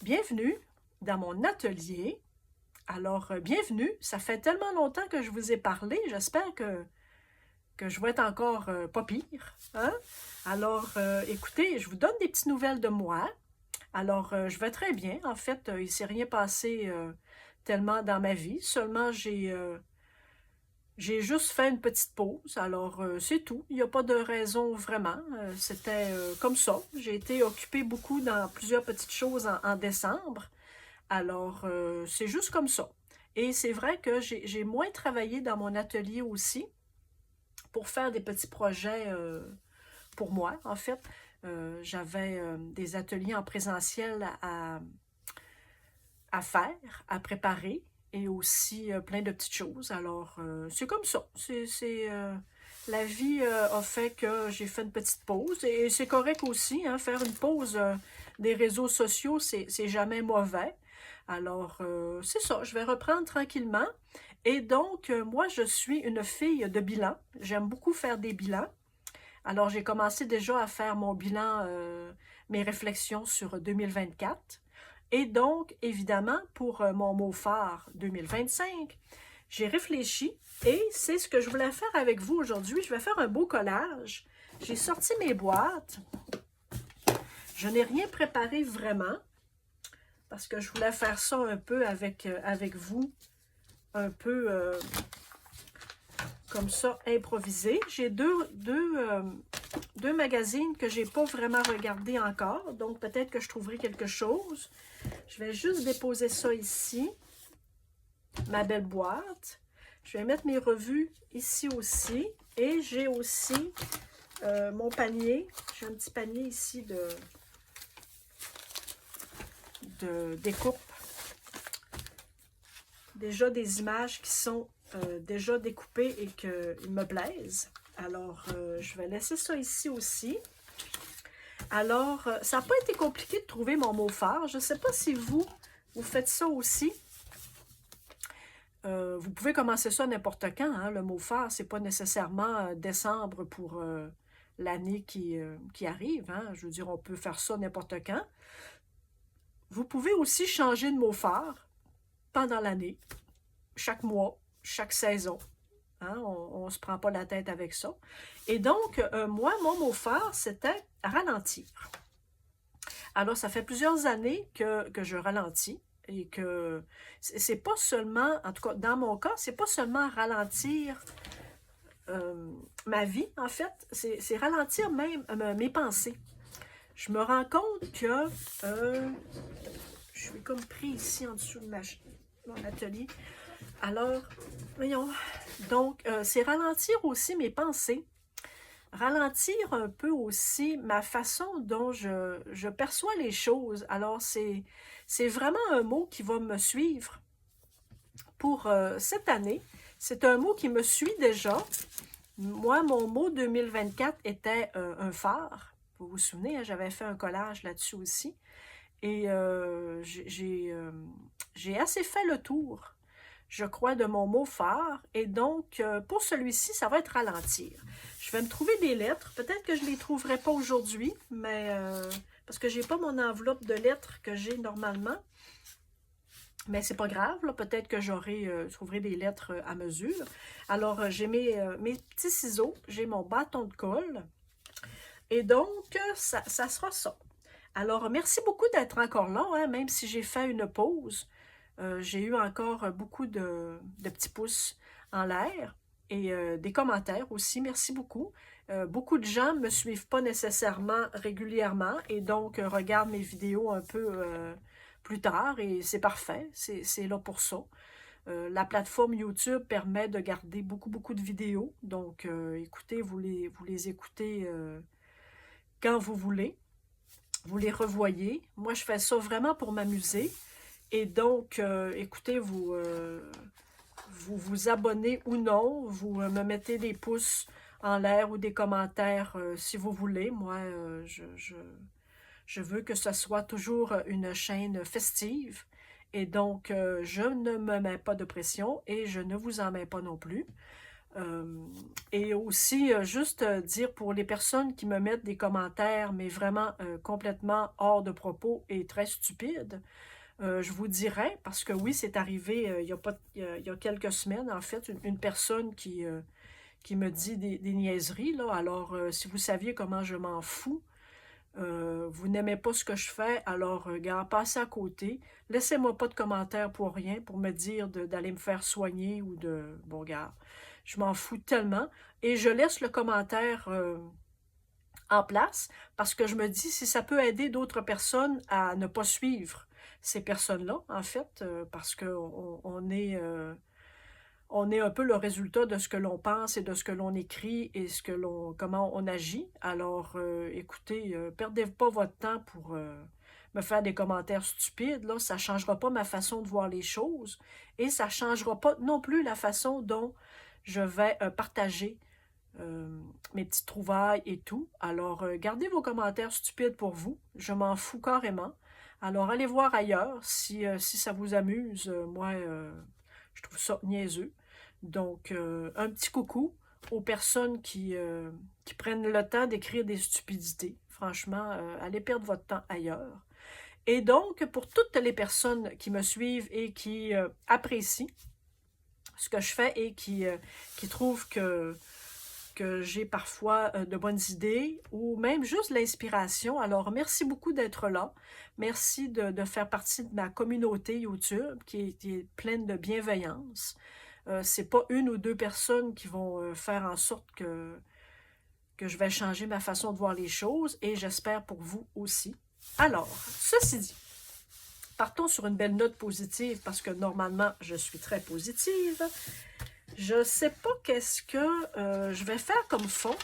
bienvenue dans mon atelier. Alors, bienvenue. Ça fait tellement longtemps que je vous ai parlé. J'espère que je vais être encore pas pire. Hein? Alors, écoutez, je vous donne des petites nouvelles de moi. Alors, je vais très bien. En fait, il ne s'est rien passé tellement dans ma vie. Seulement, j'ai juste fait une petite pause. Alors, c'est tout. Il n'y a pas de raison vraiment. C'était comme ça. J'ai été occupée beaucoup dans plusieurs petites choses en décembre. Alors, c'est juste comme ça. Et c'est vrai que j'ai moins travaillé dans mon atelier aussi pour faire des petits projets pour moi, en fait. J'avais des ateliers en présentiel à faire, à préparer et aussi plein de petites choses. Alors, c'est comme ça. La vie a fait que j'ai fait une petite pause et c'est correct aussi, hein, faire une pause des réseaux sociaux, c'est jamais mauvais. Alors, c'est ça, je vais reprendre tranquillement. Et donc, moi, je suis une fille de bilan. J'aime beaucoup faire des bilans. Alors, j'ai commencé déjà à faire mon bilan, mes réflexions sur 2024. Et donc, évidemment, pour mon mot phare 2025, j'ai réfléchi et c'est ce que je voulais faire avec vous aujourd'hui. Je vais faire un beau collage. J'ai sorti mes boîtes. Je n'ai rien préparé vraiment parce que je voulais faire ça un peu avec vous, un peu comme ça, improvisé. J'ai deux magazines que je n'ai pas vraiment regardé encore, donc peut-être que je trouverai quelque chose. Je vais juste déposer ça ici, ma belle boîte. Je vais mettre mes revues ici aussi. Et j'ai aussi mon panier. J'ai un petit panier ici de découpe. Déjà des images qui sont déjà découpées et qui me plaisent. Alors, je vais laisser ça ici aussi. Alors, ça n'a pas été compliqué de trouver mon mot phare. Je ne sais pas si vous faites ça aussi. Vous pouvez commencer ça n'importe quand. Hein? Le mot phare, ce n'est pas nécessairement décembre pour l'année qui arrive. Hein? Je veux dire, on peut faire ça n'importe quand. Vous pouvez aussi changer de mot phare pendant l'année, chaque mois, chaque saison. Hein? On ne se prend pas la tête avec ça. Et donc, moi, mon mot phare, c'était ralentir. Alors, ça fait plusieurs années que je ralentis et que c'est pas seulement, en tout cas, dans mon cas, c'est pas seulement ralentir ma vie, en fait, c'est ralentir même mes pensées. Je me rends compte que je suis comme pris ici en dessous de mon atelier. Alors, voyons. Donc, c'est ralentir aussi mes pensées. Ralentir un peu aussi ma façon dont je perçois les choses. Alors, c'est vraiment un mot qui va me suivre pour cette année. C'est un mot qui me suit déjà. Moi, mon mot 2024 était un phare. Vous vous souvenez, hein, j'avais fait un collage là-dessus aussi. Et j'ai assez fait le tour, je crois, de mon mot phare. Et donc, pour celui-ci, ça va être ralentir. Je vais me trouver des lettres. Peut-être que je ne les trouverai pas aujourd'hui, mais parce que je n'ai pas mon enveloppe de lettres que j'ai normalement. Mais c'est pas grave, peut-être que trouverai des lettres à mesure. Alors, j'ai mes petits ciseaux, j'ai mon bâton de colle. Et donc, ça sera ça. Alors, merci beaucoup d'être encore là, hein, même si j'ai fait une pause. J'ai eu encore beaucoup de petits pouces en l'air et des commentaires aussi. Merci beaucoup. Beaucoup de gens ne me suivent pas nécessairement régulièrement et donc regardent mes vidéos un peu plus tard et c'est parfait. C'est là pour ça. La plateforme YouTube permet de garder beaucoup de vidéos. Donc, écoutez, vous les écoutez quand vous voulez. Vous les revoyez. Moi, je fais ça vraiment pour m'amuser. Et donc, écoutez, vous vous abonnez ou non, vous me mettez des pouces en l'air ou des commentaires si vous voulez. Moi, je veux que ce soit toujours une chaîne festive. Et donc, je ne me mets pas de pression et je ne vous en mets pas non plus. Et aussi, juste dire pour les personnes qui me mettent des commentaires, mais vraiment complètement hors de propos et très stupides, je vous dirais, parce que oui, c'est arrivé il y a pas, il y a quelques semaines, en fait, une personne qui me dit des niaiseries, là. Alors, si vous saviez comment je m'en fous, vous n'aimez pas ce que je fais, alors, gars, passez à côté. Laissez-moi pas de commentaires pour rien, pour me dire d'aller me faire soigner ou de... Bon, gars, je m'en fous tellement. Et je laisse le commentaire en place parce que je me dis si ça peut aider d'autres personnes à ne pas suivre ces personnes-là, en fait, parce qu'on on est un peu le résultat de ce que l'on pense et de ce que l'on écrit et comment on agit. Alors, écoutez, perdez pas votre temps pour me faire des commentaires stupides. Là, ça ne changera pas ma façon de voir les choses et ça ne changera pas non plus la façon dont je vais partager mes petites trouvailles et tout. Alors, gardez vos commentaires stupides pour vous. Je m'en fous carrément. Alors, allez voir ailleurs si ça vous amuse. Moi, je trouve ça niaiseux. Donc, un petit coucou aux personnes qui prennent le temps d'écrire des stupidités. Franchement, allez perdre votre temps ailleurs. Et donc, pour toutes les personnes qui me suivent et qui apprécient ce que je fais et qui trouvent que j'ai parfois de bonnes idées ou même juste l'inspiration. Alors, merci beaucoup d'être là. Merci de faire partie de ma communauté YouTube qui est pleine de bienveillance. C'est pas une ou deux personnes qui vont faire en sorte que je vais changer ma façon de voir les choses et j'espère pour vous aussi. Alors, ceci dit, partons sur une belle note positive parce que normalement, je suis très positive. Je ne sais pas qu'est-ce que je vais faire comme fond.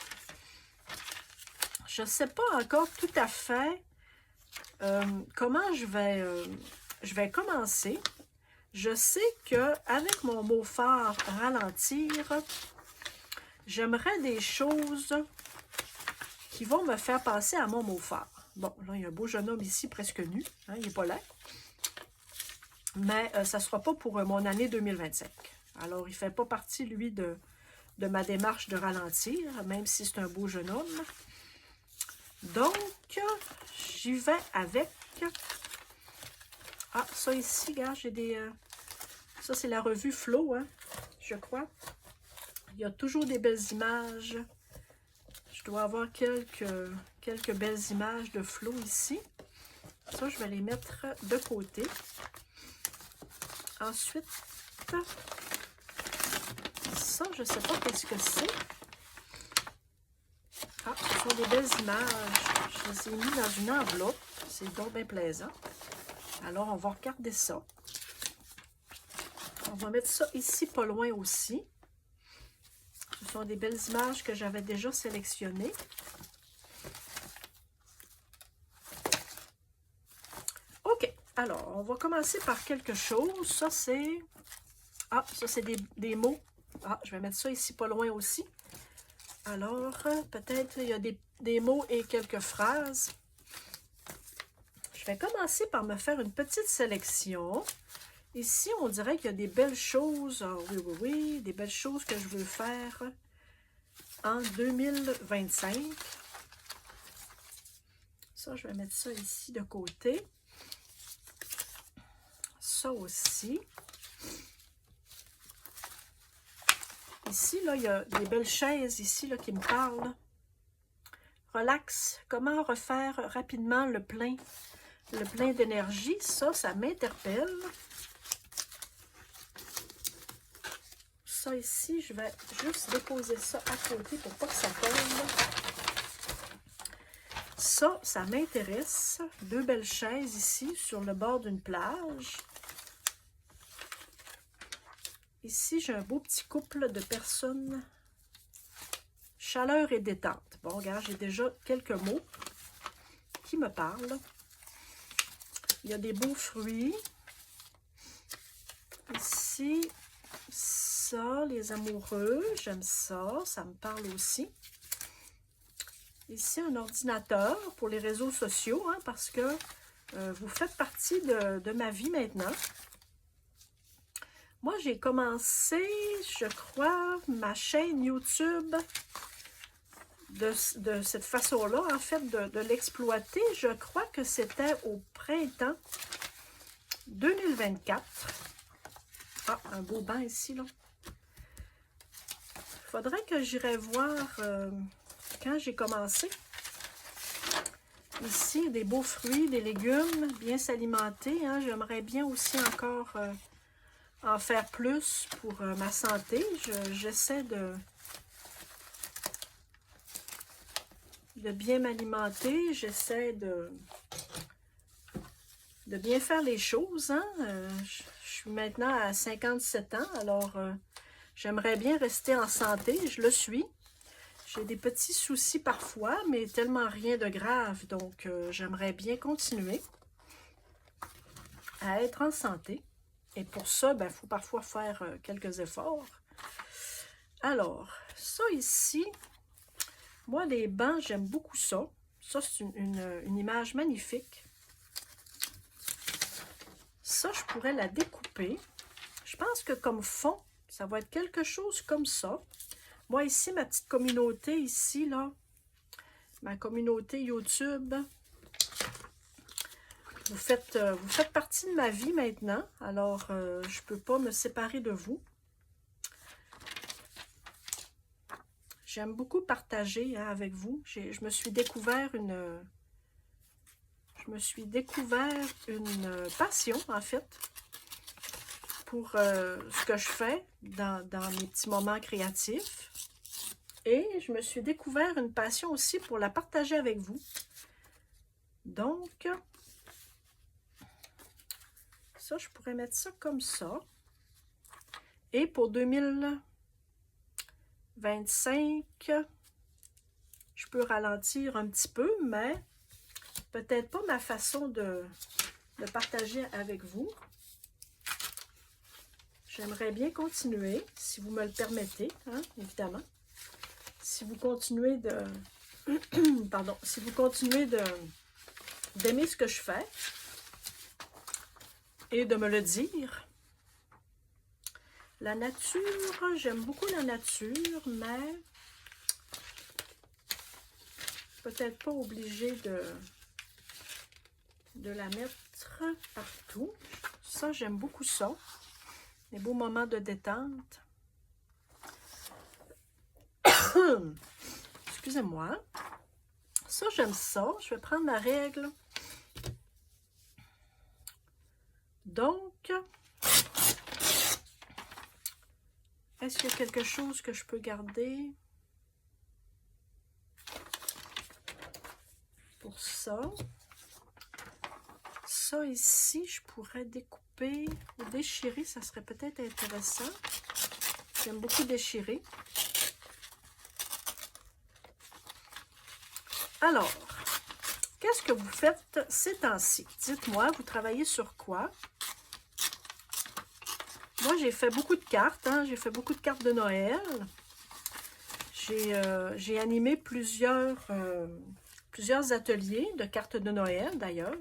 Je ne sais pas encore tout à fait comment je vais commencer. Je sais qu'avec mon mot phare « ralentir », j'aimerais des choses qui vont me faire passer à mon mot phare. Bon, là, il y a un beau jeune homme ici, presque nu. Hein, il n'est pas là. Mais ça ne sera pas pour mon année 2025. Alors, il ne fait pas partie, lui, de ma démarche de ralentir, même si c'est un beau jeune homme. Donc, j'y vais avec... Ah, ça ici, gars, j'ai des... Ça, c'est la revue Flow, hein, je crois. Il y a toujours des belles images. Je dois avoir quelques belles images de Flow ici. Ça, je vais les mettre de côté. Ensuite, ça, je ne sais pas qu'est-ce que c'est. Ah, ce sont des belles images. Je les ai mis dans une enveloppe. C'est donc bien plaisant. Alors, on va regarder ça. On va mettre ça ici, pas loin aussi. Ce sont des belles images que j'avais déjà sélectionnées. OK. Alors, on va commencer par quelque chose. Ça, c'est... Ah, ça, c'est des mots. Ah, je vais mettre ça ici, pas loin aussi. Alors, peut-être il y a des mots et quelques phrases. Je vais commencer par me faire une petite sélection. Ici, on dirait qu'il y a des belles choses. Ah, oui, oui, oui, des belles choses que je veux faire en 2025. Ça, je vais mettre ça ici de côté. Ça aussi. Ici, là, il y a des belles chaises ici là, qui me parlent. Relax. Comment refaire rapidement le plein d'énergie? Ça m'interpelle. Ça ici, je vais juste déposer ça à côté pour pas que ça tombe. Ça m'intéresse. Deux belles chaises ici sur le bord d'une plage. Ici, j'ai un beau petit couple de personnes. Chaleur et détente. Bon, regarde, j'ai déjà quelques mots qui me parlent. Il y a des beaux fruits. Ici, ça, les amoureux, j'aime ça. Ça me parle aussi. Ici, un ordinateur pour les réseaux sociaux, hein, parce que vous faites partie de ma vie maintenant. Moi, j'ai commencé, je crois, ma chaîne YouTube de cette façon-là, en fait, de l'exploiter. Je crois que c'était au printemps 2024. Ah, un beau banc ici, là. Il faudrait que j'irai voir quand j'ai commencé. Ici, des beaux fruits, des légumes, bien s'alimenter. Hein. J'aimerais bien aussi encore en faire plus pour ma santé. J'essaie de bien m'alimenter. J'essaie de bien faire les choses. Hein. Je suis maintenant à 57 ans, alors j'aimerais bien rester en santé. Je le suis. J'ai des petits soucis parfois, mais tellement rien de grave. Donc, j'aimerais bien continuer à être en santé. Et pour ça, il faut parfois faire quelques efforts. Alors, ça ici, moi, les bancs, j'aime beaucoup ça. Ça, c'est une image magnifique. Ça, je pourrais la découper. Je pense que comme fond, ça va être quelque chose comme ça. Moi, ici, ma petite communauté, ici, là, ma communauté YouTube, vous faites partie de ma vie maintenant, alors je ne peux pas me séparer de vous. J'aime beaucoup partager hein, avec vous. Je me suis découvert une passion, en fait, pour ce que je fais dans mes petits moments créatifs. Et je me suis découvert une passion aussi pour la partager avec vous. Donc, ça, je pourrais mettre ça comme ça. Et pour 2025, je peux ralentir un petit peu, mais peut-être pas ma façon de partager avec vous. J'aimerais bien continuer, si vous me le permettez, hein, évidemment. Si vous continuez de... Pardon, si vous continuez d'aimer ce que je fais et de me le dire. La nature, j'aime beaucoup la nature, mais peut-être pas obligée de la mettre partout. Ça, j'aime beaucoup ça. Des beaux moments de détente. Excusez-moi. Ça, j'aime ça. Je vais prendre ma règle. Donc, est-ce qu'il y a quelque chose que je peux garder pour ça? Ça ici, je pourrais découper ou déchirer. Ça serait peut-être intéressant. J'aime beaucoup déchirer. Alors, qu'est-ce que vous faites ces temps-ci? Dites-moi, vous travaillez sur quoi? Moi, j'ai fait beaucoup de cartes. Hein? J'ai fait beaucoup de cartes de Noël. J'ai animé plusieurs ateliers de cartes de Noël, d'ailleurs.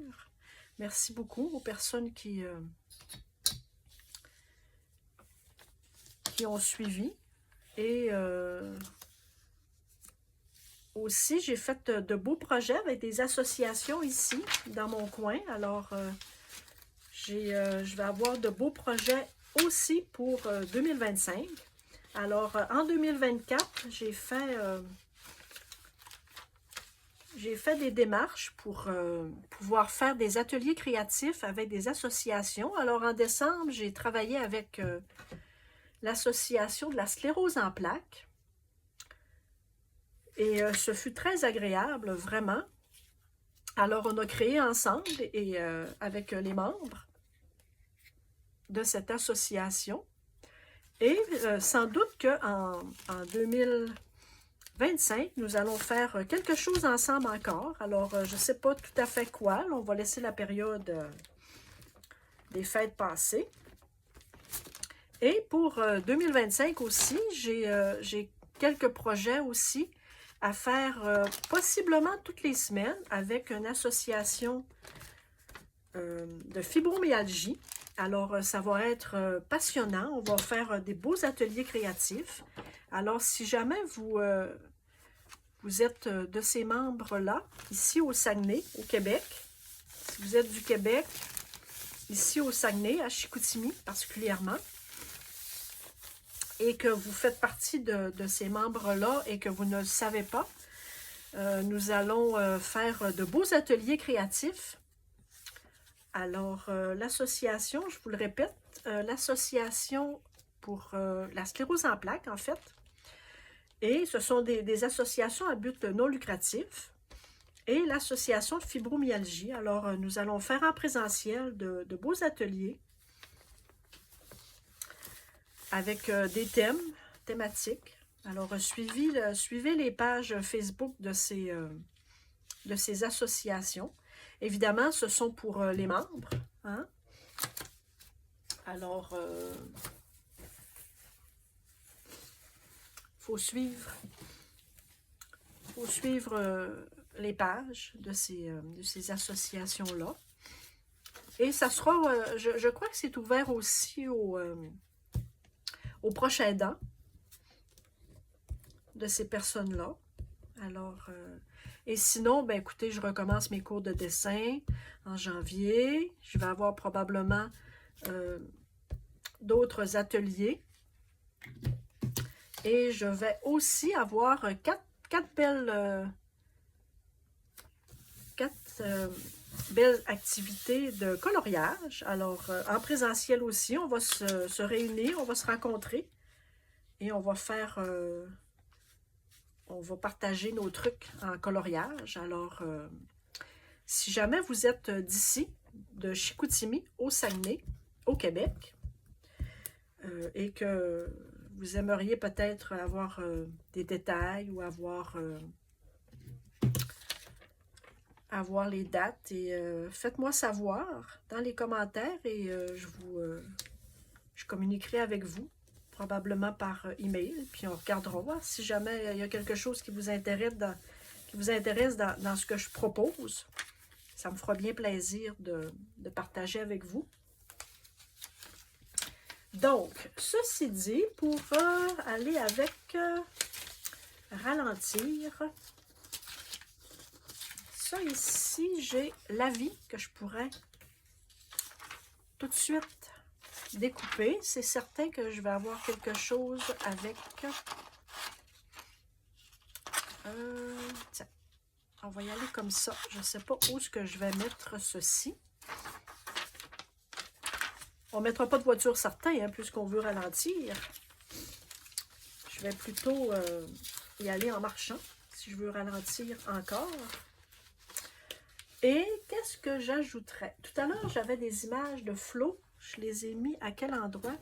Merci beaucoup aux personnes qui ont suivi. Et aussi, j'ai fait de beaux projets avec des associations ici, dans mon coin. Alors, je vais avoir de beaux projets aussi pour 2025. Alors, en 2024, j'ai fait des démarches pour pouvoir faire des ateliers créatifs avec des associations. Alors, en décembre, j'ai travaillé avec l'association de la sclérose en plaques. Et ce fut très agréable, vraiment. Alors, on a créé ensemble, et avec les membres de cette association. Et sans doute qu'en 2025, nous allons faire quelque chose ensemble encore. Alors, je ne sais pas tout à fait quoi. Là, on va laisser la période des fêtes passer. Et pour 2025 aussi, j'ai quelques projets aussi à faire possiblement toutes les semaines avec une association de fibromyalgie. Alors, ça va être passionnant. On va faire des beaux ateliers créatifs. Alors, si jamais vous êtes de ces membres-là, ici au Saguenay, au Québec, si vous êtes du Québec, ici au Saguenay, à Chicoutimi particulièrement, et que vous faites partie de ces membres-là et que vous ne le savez pas, nous allons faire de beaux ateliers créatifs. Alors, l'association, je vous le répète, l'association pour la sclérose en plaques, en fait, et ce sont des associations à but non lucratif, et l'association de fibromyalgie. Alors, nous allons faire en présentiel de beaux ateliers avec des thématiques. Alors, suivez les pages Facebook de ces associations. Évidemment, ce sont pour les membres. Hein? Alors, faut suivre les pages de ces associations-là. Et ça sera, je crois que c'est ouvert aussi aux proches aidants de ces personnes-là. Alors, et sinon, ben écoutez, je recommence mes cours de dessin en janvier. Je vais avoir probablement d'autres ateliers. Et je vais aussi avoir quatre belles activités de coloriage. Alors, en présentiel aussi, on va se réunir, on va se rencontrer et on va faire... on va partager nos trucs en coloriage. Alors, si jamais vous êtes d'ici, de Chicoutimi, au Saguenay, au Québec, et que vous aimeriez peut-être avoir des détails ou avoir les dates, et faites-moi savoir dans les commentaires et je communiquerai avec vous, probablement par email, puis on regardera voir si jamais il y a quelque chose qui vous intéresse dans ce que je propose. Ça me fera bien plaisir de partager avec vous. Donc, ceci dit, pour aller avec ralentir, ça ici, j'ai l'avis que je pourrais tout de suite découper. C'est certain que je vais avoir quelque chose avec... tiens, on va y aller comme ça. Je ne sais pas où est-ce que je vais mettre ceci. On ne mettra pas de voiture certain, hein, puisqu'on veut ralentir. Je vais plutôt y aller en marchant, si je veux ralentir encore. Et qu'est-ce que j'ajouterais? Tout à l'heure, j'avais des images de flots. Je les ai mis à quel endroit?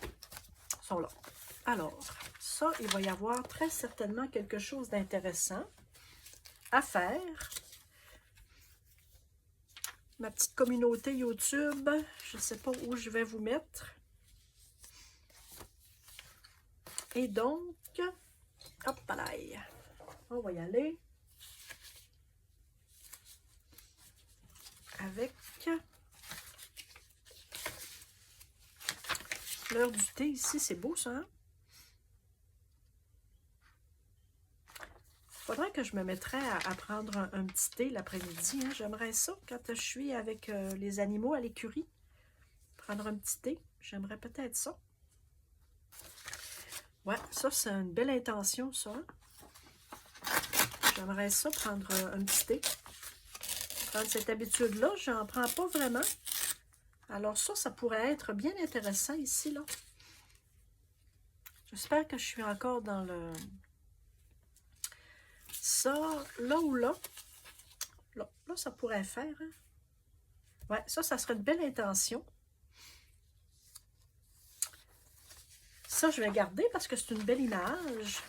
Ils sont là. Alors, ça, il va y avoir très certainement quelque chose d'intéressant à faire. Ma petite communauté YouTube, je ne sais pas où je vais vous mettre. Et donc, hop là, on va y aller avec l'heure du thé ici. C'est beau ça, hein? Il faudrait que je me mettrais à prendre un petit thé l'après-midi. Hein? J'aimerais ça quand je suis avec les animaux à l'écurie. Prendre un petit thé. J'aimerais peut-être ça. Ouais, ça c'est une belle intention, ça. J'aimerais ça prendre un petit thé. Prendre cette habitude-là, je n'en prends pas vraiment. Alors ça pourrait être bien intéressant ici, là. J'espère que je suis encore dans le... Ça, là ou là. Là, ça pourrait faire. Hein? Ouais, ça serait une belle intention. Ça, je vais garder parce que c'est une belle image.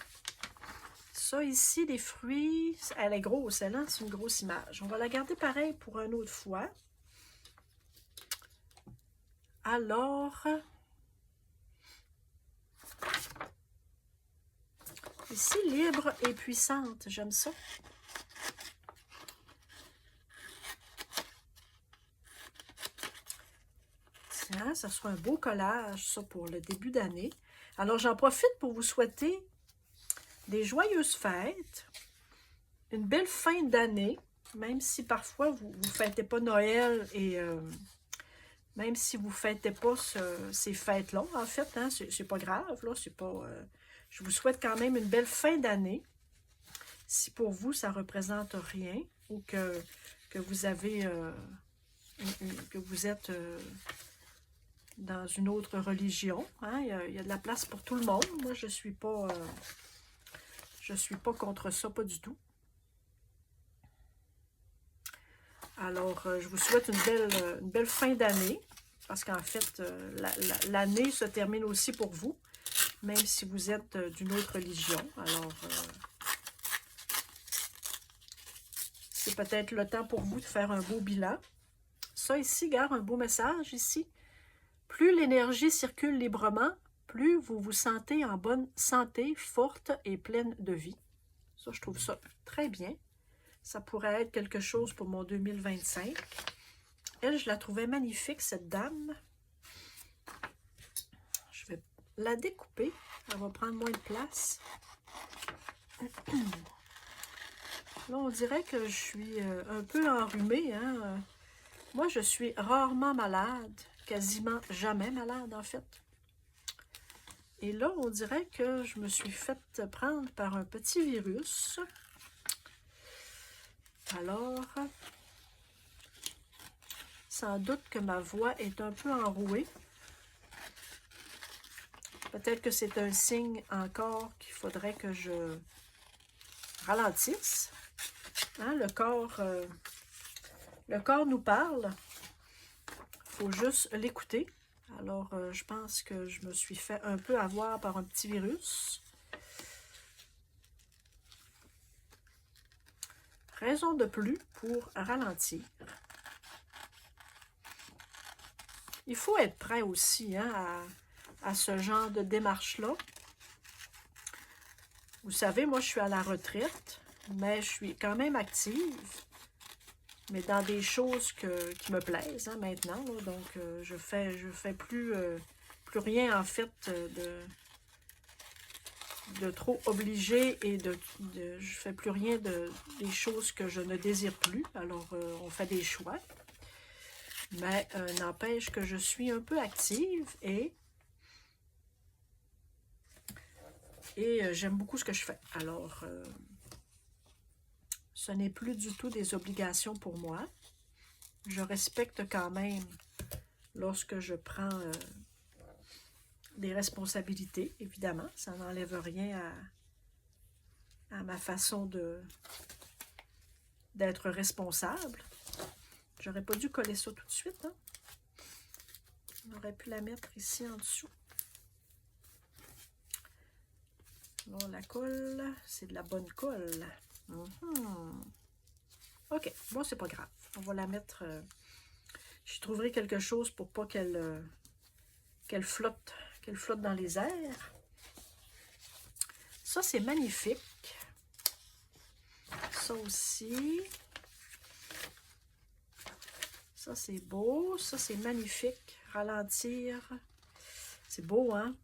Ça ici, les fruits, elle est grosse, elle, hein? C'est une grosse image. On va la garder pareil pour une autre fois. Alors, ici, libre et puissante, j'aime ça. Hein, ça sera un beau collage, ça, pour le début d'année. Alors, j'en profite pour vous souhaiter des joyeuses fêtes, une belle fin d'année, même si parfois vous ne fêtez pas Noël et même si vous ne fêtez pas ces fêtes-là, en fait, hein, c'est pas grave, là, c'est pas... je vous souhaite quand même une belle fin d'année. Si pour vous, ça ne représente rien ou que vous avez... que vous êtes dans une autre religion, hein, il y a de la place pour tout le monde. Moi, je suis pas contre ça, pas du tout. Alors, je vous souhaite une belle fin d'année, parce qu'en fait, l'année se termine aussi pour vous, même si vous êtes d'une autre religion. Alors, c'est peut-être le temps pour vous de faire un beau bilan. Ça ici, regarde, un beau message ici. Plus l'énergie circule librement, plus vous vous sentez en bonne santé, forte et pleine de vie. Ça, je trouve ça très bien. Ça pourrait être quelque chose pour mon 2025. Elle, je la trouvais magnifique, cette dame. Je vais la découper. Elle va prendre moins de place. Là, on dirait que je suis un peu enrhumée. Hein? Moi, je suis rarement malade. Quasiment jamais malade, en fait. Et là, on dirait que je me suis faite prendre par un petit virus. Alors, sans doute que ma voix est un peu enrouée. Peut-être que c'est un signe encore qu'il faudrait que je ralentisse. Hein, le corps nous parle. Il faut juste l'écouter. Alors, je pense que je me suis fait un peu avoir par un petit virus. Raison de plus pour ralentir. Il faut être prêt aussi, hein, à ce genre de démarche-là. Vous savez, moi, je suis à la retraite, mais je suis quand même active, mais dans des choses qui me plaisent, hein, maintenant. Là, donc, je fais plus rien, en fait, de trop obligé et je fais plus rien des choses que je ne désire plus. Alors, on fait des choix. Mais n'empêche que je suis un peu active et j'aime beaucoup ce que je fais. Alors, ce n'est plus du tout des obligations pour moi. Je respecte quand même lorsque je prends des responsabilités, évidemment. Ça n'enlève rien à ma façon d'être responsable. J'aurais pas dû coller ça tout de suite. Hein? On aurait pu la mettre ici en dessous. Bon, la colle, c'est de la bonne colle. OK, bon, c'est pas grave. On va la mettre... je trouverai quelque chose pour pas qu'elle flotte dans les airs. Ça, c'est magnifique. Ça aussi. Ça, c'est beau. Ça, c'est magnifique. Ralentir. C'est beau, hein?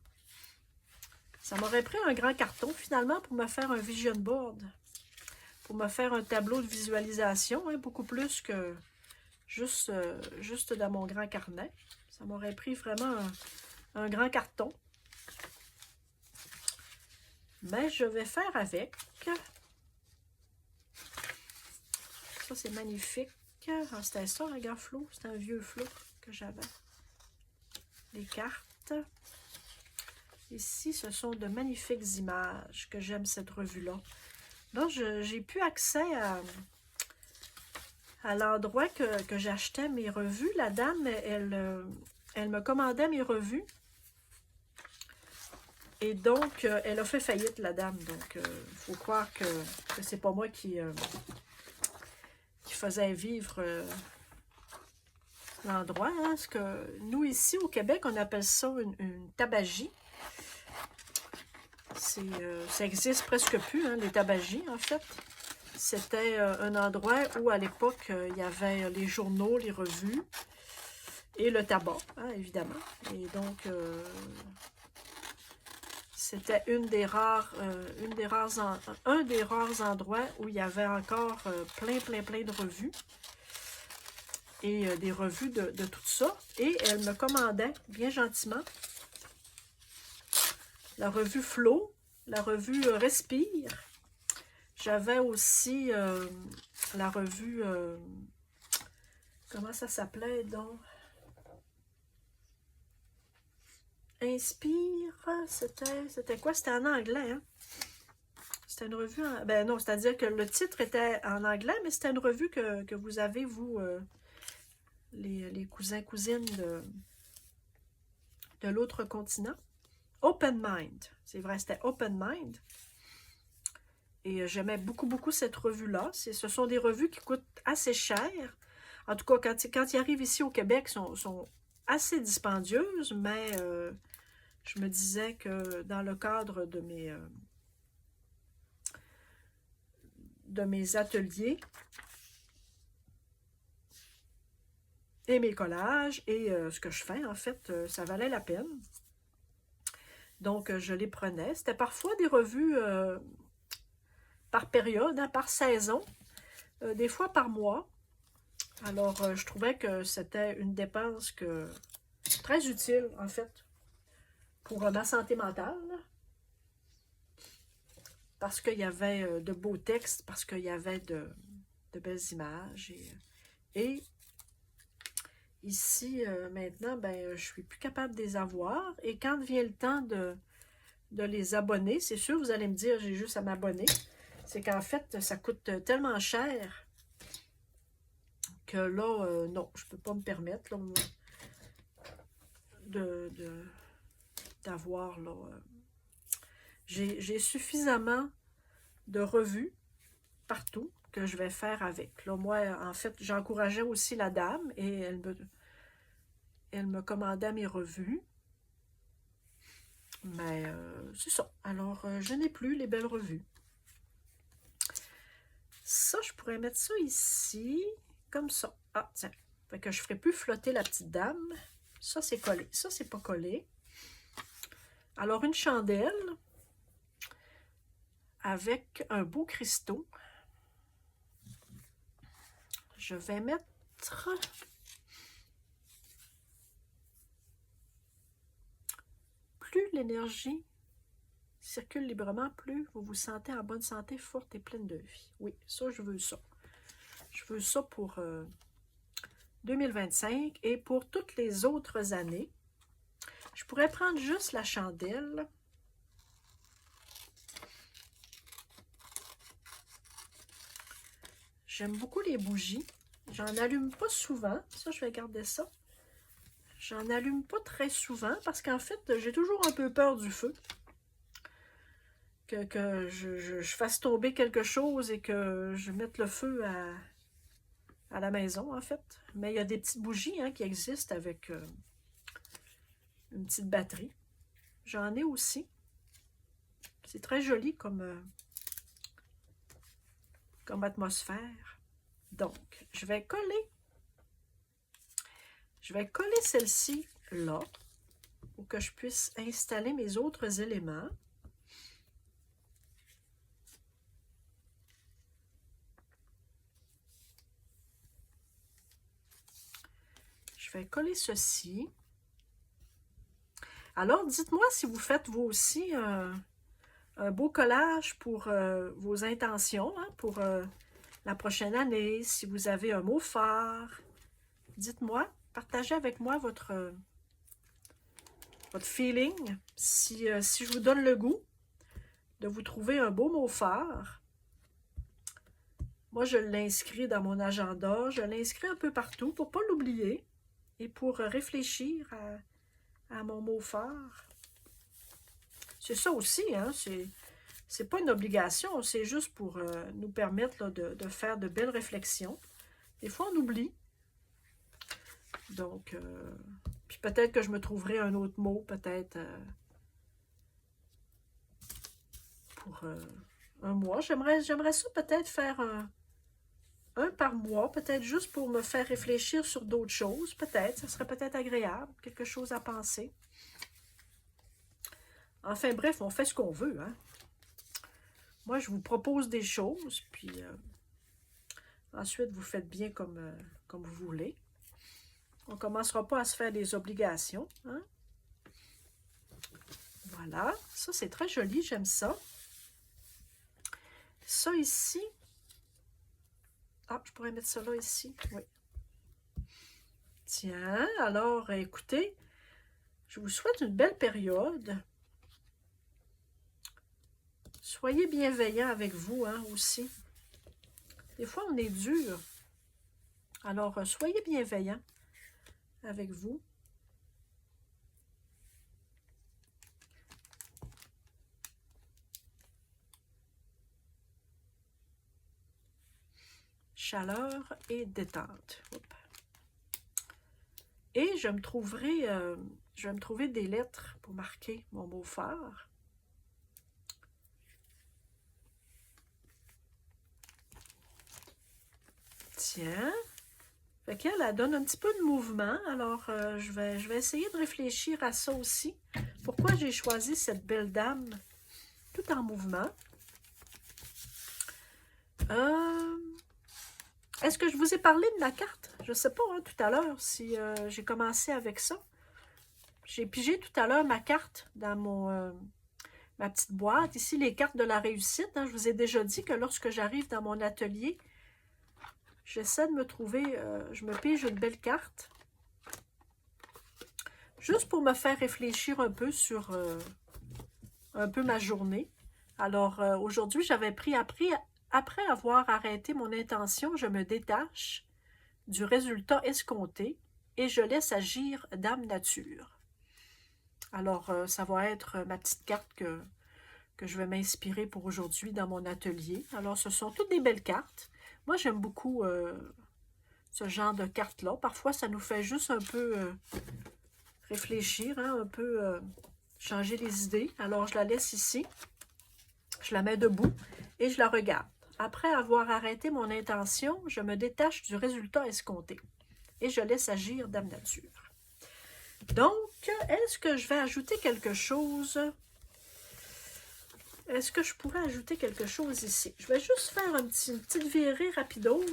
Ça m'aurait pris un grand carton, finalement, pour me faire un vision board. Pour me faire un tableau de visualisation, hein, beaucoup plus que juste dans mon grand carnet. Ça m'aurait pris vraiment un grand carton. Mais je vais faire avec. Ça, c'est magnifique. Ah, c'était ça, un grand flou. C'était un vieux flou que j'avais. Les cartes. Ici, ce sont de magnifiques images que j'aime cette revue-là. Là, j'ai plus accès à l'endroit que j'achetais mes revues. La dame, elle me commandait mes revues. Et donc, elle a fait faillite, la dame. Donc, il faut croire que c'est pas moi qui faisait vivre l'endroit. Hein, parce que nous, ici, au Québec, on appelle ça une tabagie. Ça existe presque plus, hein, les tabagies, en fait. C'était un endroit où, à l'époque, il y avait les journaux, les revues. et le tabac, hein, évidemment. Et donc, c'était un des rares endroits où il y avait encore plein de revues. Et des revues de tout ça. Et elle me commandait, bien gentiment, la revue Flow, la revue Respire. J'avais aussi la revue... comment ça s'appelait donc? Inspire, c'était quoi? C'était en anglais, hein? C'était une revue... Ben non, c'est-à-dire que le titre était en anglais, mais c'était une revue que vous avez, vous... les cousins-cousines de l'autre continent. Open Mind. C'est vrai, c'était Open Mind. Et j'aimais beaucoup cette revue-là. Ce sont des revues qui coûtent assez cher. En tout cas, quand ils arrivent ici au Québec, sont assez dispendieuses, mais je me disais que dans le cadre de mes ateliers, et mes collages, et ce que je fais, en fait, ça valait la peine. Donc, je les prenais. C'était parfois des revues par période, hein, par saison, des fois par mois. Alors, je trouvais que c'était une dépense très utile, en fait, pour ma santé mentale. Parce qu'il y avait de beaux textes, parce qu'il y avait de belles images. Et ici, maintenant, ben, je suis plus capable de les avoir. Et quand vient le temps de les abonner, c'est sûr, vous allez me dire, j'ai juste à m'abonner. C'est qu'en fait, ça coûte tellement cher que là, non, je ne peux pas me permettre là, d'avoir, là... j'ai suffisamment de revues partout que je vais faire avec. Là, moi, en fait, j'encourageais aussi la dame et elle me commandait mes revues. Mais c'est ça. Alors, je n'ai plus les belles revues. Ça, je pourrais mettre ça ici, comme ça. Ah, tiens. Fait que je ne ferai plus flotter la petite dame. Ça, c'est collé. Ça, c'est pas collé. Alors, une chandelle avec un beau cristaux. Je vais mettre... Plus l'énergie circule librement, plus vous vous sentez en bonne santé, forte et pleine de vie. Oui, ça, je veux ça. Je veux ça pour 2025 et pour toutes les autres années. Je pourrais prendre juste la chandelle. J'aime beaucoup les bougies. J'en allume pas souvent. Ça, je vais garder ça. J'en allume pas très souvent parce qu'en fait, j'ai toujours un peu peur du feu. Que je fasse tomber quelque chose et que je mette le feu à la maison, en fait. Mais il y a des petites bougies hein, qui existent avec une petite batterie. J'en ai aussi. C'est très joli comme atmosphère. Donc, je vais coller celle-ci là pour que je puisse installer mes autres éléments. Je vais coller ceci. Alors, dites-moi si vous faites vous aussi un beau collage pour vos intentions, hein, pour la prochaine année, si vous avez un mot phare. Dites-moi, partagez avec moi votre feeling, si je vous donne le goût de vous trouver un beau mot phare. Moi, je l'inscris dans mon agenda, je l'inscris un peu partout pour ne pas l'oublier et pour réfléchir à mon mot phare. C'est ça aussi, hein, c'est pas une obligation, c'est juste pour nous permettre là, de faire de belles réflexions. Des fois, on oublie. Donc, puis peut-être que je me trouverai un autre mot, peut-être pour un mois. J'aimerais ça peut-être faire un par mois, peut-être juste pour me faire réfléchir sur d'autres choses. Peut-être, ça serait peut-être agréable, quelque chose à penser. Enfin bref, on fait ce qu'on veut, hein. Moi, je vous propose des choses, puis ensuite, vous faites bien comme vous voulez. On ne commencera pas à se faire des obligations, hein. Voilà, ça c'est très joli, j'aime ça. Ça ici, ah, je pourrais mettre ça là ici, oui. Tiens, alors écoutez, je vous souhaite une belle période. Soyez bienveillants avec vous, hein, aussi. Des fois, on est dur. Alors, soyez bienveillants avec vous. Chaleur et détente. Oups. Et je vais me trouver des lettres pour marquer mon mot phare. Tiens. Fait qu'elle, elle donne un petit peu de mouvement. Alors, je vais essayer de réfléchir à ça aussi. Pourquoi j'ai choisi cette belle dame tout en mouvement? Est-ce que je vous ai parlé de la carte? Je ne sais pas, hein, tout à l'heure, si j'ai commencé avec ça. J'ai pigé tout à l'heure ma carte dans ma petite boîte. Ici, les cartes de la réussite. Hein. Je vous ai déjà dit que lorsque j'arrive dans mon atelier, j'essaie de me trouver, je me pige une belle carte. Juste pour me faire réfléchir un peu sur un peu ma journée. Alors, aujourd'hui, j'avais pris après avoir arrêté mon intention, je me détache du résultat escompté et je laisse agir Dame Nature. Alors, ça va être ma petite carte que je vais m'inspirer pour aujourd'hui dans mon atelier. Alors, ce sont toutes des belles cartes. Moi, j'aime beaucoup ce genre de cartes-là. Parfois, ça nous fait juste un peu réfléchir, hein, un peu changer les idées. Alors, je la laisse ici. Je la mets debout et je la regarde. Après avoir arrêté mon intention, je me détache du résultat escompté et je laisse agir Dame Nature. Donc, est-ce que je vais ajouter quelque chose? Est-ce que je pourrais ajouter quelque chose ici? Je vais juste faire une petite virée rapidos.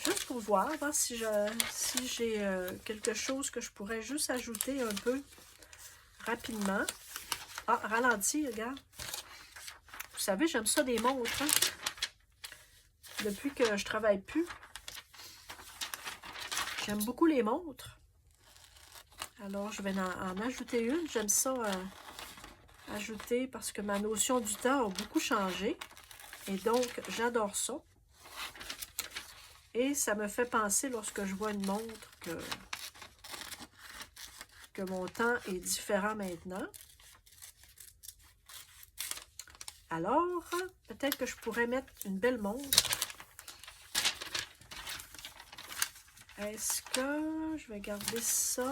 Juste pour voir si j'ai quelque chose que je pourrais juste ajouter un peu rapidement. Ah, ralenti, regarde. Vous savez, j'aime ça des montres. Hein? Depuis que je travaille plus. J'aime beaucoup les montres. Alors, je vais en ajouter une. J'aime ça ajouter parce que ma notion du temps a beaucoup changé. Et donc, j'adore ça. Et ça me fait penser, lorsque je vois une montre, que mon temps est différent maintenant. Alors, peut-être que je pourrais mettre une belle montre. Est-ce que je vais garder ça?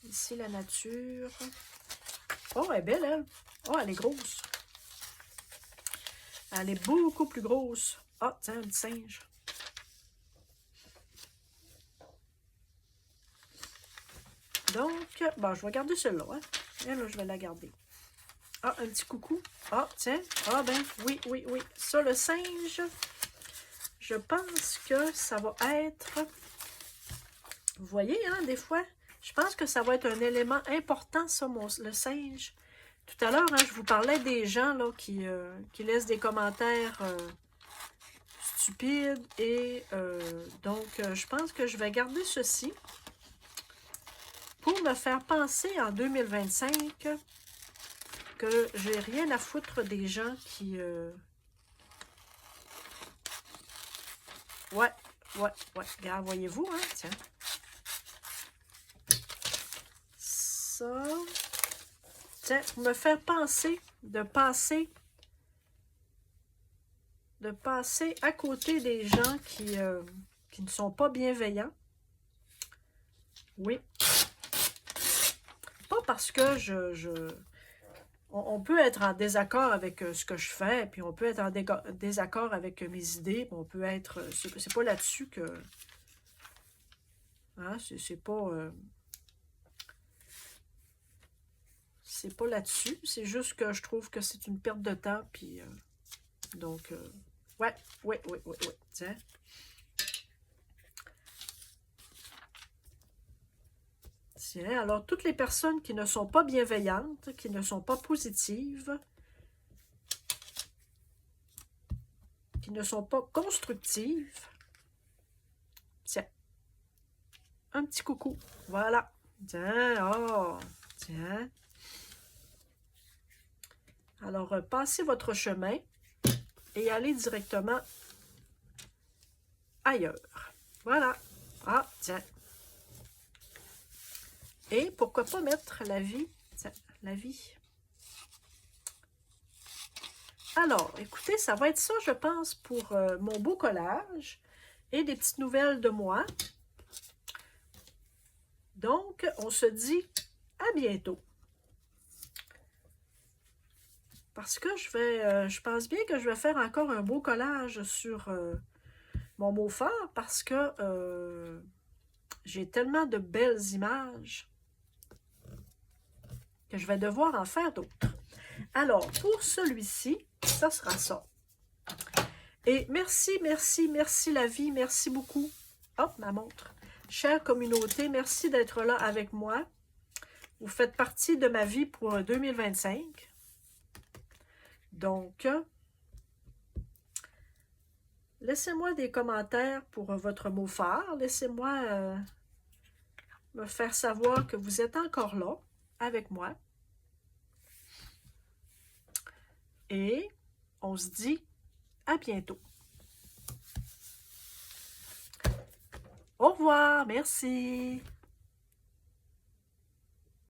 Ici, la nature. Oh, elle est belle, elle. Oh, elle est grosse. Elle est beaucoup plus grosse. Ah, tiens, un petit singe. Donc, bon, je vais garder celle-là. Hein. Et là, je vais la garder. Ah, un petit coucou. Ah, tiens. Ah, ben, oui, oui, oui. Ça, le singe, je pense que ça va être... Vous voyez, hein, des fois, je pense que ça va être un élément important, ça, le singe. Tout à l'heure, hein, je vous parlais des gens là, qui laissent des commentaires stupides. Et donc, je pense que je vais garder ceci pour me faire penser en 2025 que j'ai rien à foutre des gens qui... Ouais. Regarde, voyez-vous, hein, tiens. Ça... Tiens, pour me faire penser, de passer à côté des gens qui ne sont pas bienveillants. Oui. Pas parce que on peut être en désaccord avec ce que je fais, puis on peut être en désaccord avec mes idées, puis on peut être... C'est pas là-dessus que... Hein, c'est pas... c'est pas là-dessus, c'est juste que je trouve que c'est une perte de temps, puis... donc, ouais, tiens. Tiens, alors toutes les personnes qui ne sont pas bienveillantes, qui ne sont pas positives, qui ne sont pas constructives, tiens, un petit coucou, voilà, tiens, oh, tiens. Alors, passez votre chemin et allez directement ailleurs, voilà, ah, tiens. Et pourquoi pas mettre la vie, tiens, la vie. Alors, écoutez, ça va être ça, je pense, pour mon beau collage et des petites nouvelles de moi. Donc, on se dit à bientôt. Parce que je pense bien que je vais faire encore un beau collage sur mon mot fort parce que j'ai tellement de belles images que je vais devoir en faire d'autres. Alors, pour celui-ci, ça sera ça. Et merci la vie, merci beaucoup. Hop, ma montre. Chère communauté, merci d'être là avec moi. Vous faites partie de ma vie pour 2025. Donc, laissez-moi des commentaires pour votre mot phare. Laissez-moi me faire savoir que vous êtes encore là avec moi. Et on se dit à bientôt. Au revoir, merci.